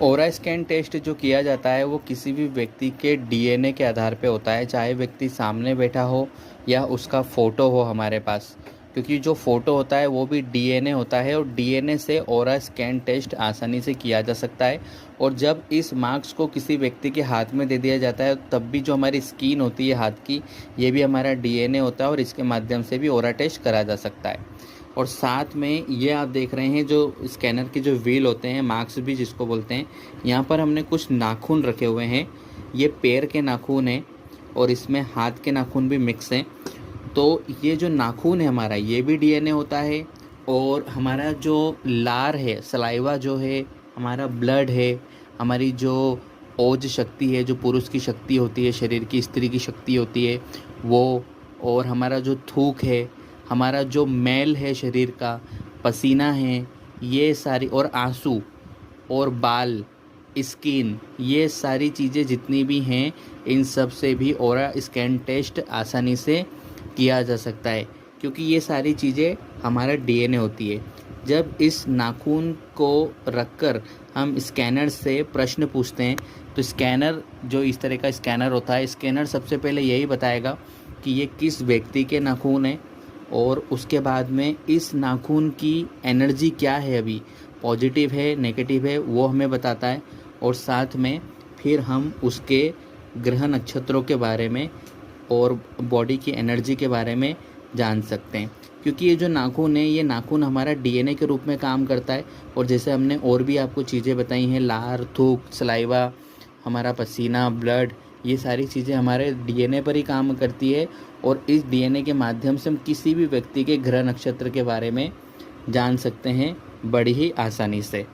ओरा scan test जो किया जाता है वो किसी भी व्यक्ति के डीएनए के आधार पे होता है, चाहे व्यक्ति सामने बैठा हो या उसका फ़ोटो हो हमारे पास। क्योंकि जो फ़ोटो होता है वो भी डीएनए होता है और डीएनए से ओरा स्कैन टेस्ट आसानी से किया जा सकता है। और जब इस मार्क्स को किसी व्यक्ति के हाथ में दे दिया जाता है तब भी जो हमारी स्किन होती है हाथ की, ये भी हमारा डीएनए होता है और इसके माध्यम से भी ओरा टेस्ट करा जा सकता है। और साथ में ये आप देख रहे हैं जो स्कैनर के जो व्हील होते हैं, मार्क्स भी जिसको बोलते हैं, यहाँ पर हमने कुछ नाखून रखे हुए हैं। ये पैर के नाखून हैं और इसमें हाथ के नाखून भी मिक्स हैं। तो ये जो नाखून है हमारा, ये भी डीएनए होता है। और हमारा जो लार है, सलाइवा जो है, हमारा ब्लड है, हमारी जो ओज शक्ति है, जो पुरुष की शक्ति होती है, शरीर की स्त्री की शक्ति होती है वो, और हमारा जो थूक है, हमारा जो मैल है शरीर का, पसीना है, ये सारी, और आंसू और बाल, स्किन, ये सारी चीज़ें जितनी भी हैं, इन सब से भी ओरा स्कैन टेस्ट आसानी से किया जा सकता है। क्योंकि ये सारी चीज़ें हमारा डीएनए होती है। जब इस नाखून को रखकर हम स्कैनर से प्रश्न पूछते हैं तो स्कैनर, जो इस तरह का स्कैनर होता है, स्कैनर सबसे पहले यही बताएगा कि ये किस व्यक्ति के नाखून है, और उसके बाद में इस नाखून की एनर्जी क्या है, अभी पॉजिटिव है नेगेटिव है वो हमें बताता है। और साथ में फिर हम उसके ग्रह नक्षत्रों के बारे में और बॉडी की एनर्जी के बारे में जान सकते हैं। क्योंकि ये जो नाखून है, ये नाखून हमारा डीएनए के रूप में काम करता है। और जैसे हमने और भी आपको चीज़ें बताई हैं, लार, थूक, सलाइवा, हमारा पसीना, ब्लड, ये सारी चीज़ें हमारे डीएनए पर ही काम करती है। और इस डीएनए के माध्यम से हम किसी भी व्यक्ति के ग्रह नक्षत्र के बारे में जान सकते हैं बड़ी ही आसानी से।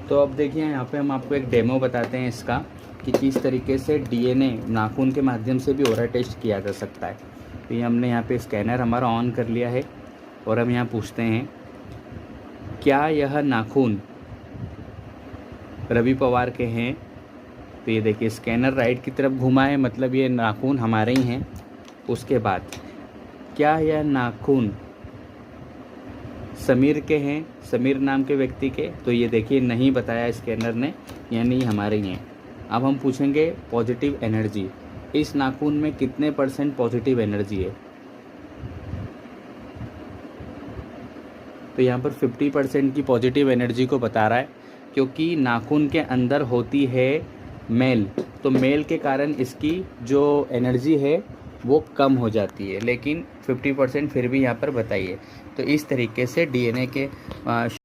तो अब देखिए यहाँ पे हम आपको एक डेमो बताते हैं इसका, कि किस तरीके से डीएनए नाखून के माध्यम से भी ओरा टेस्ट किया जा सकता है। तो ये हमने यहाँ पे स्कैनर हमारा ऑन कर लिया है और हम यहाँ पूछते हैं, क्या यह नाखून रवि पवार के हैं? तो ये देखिए स्कैनर राइट की तरफ घुमा है, मतलब ये नाखून हमारे ही हैं। उसके बाद, क्या यह नाखून समीर के हैं, समीर नाम के व्यक्ति के? तो ये देखिए नहीं बताया स्कैनर ने, यानी ये हमारे ही हैं। अब हम पूछेंगे पॉजिटिव एनर्जी, इस नाखून में कितने % पॉजिटिव एनर्जी है? तो यहाँ पर 50% की पॉजिटिव एनर्जी को बता रहा है, क्योंकि नाखून के अंदर होती है मेल, तो मेल के कारण इसकी जो एनर्जी है वो कम हो जाती है, लेकिन 50% फिर भी यहाँ पर बताइए। तो इस तरीके से डीएनए के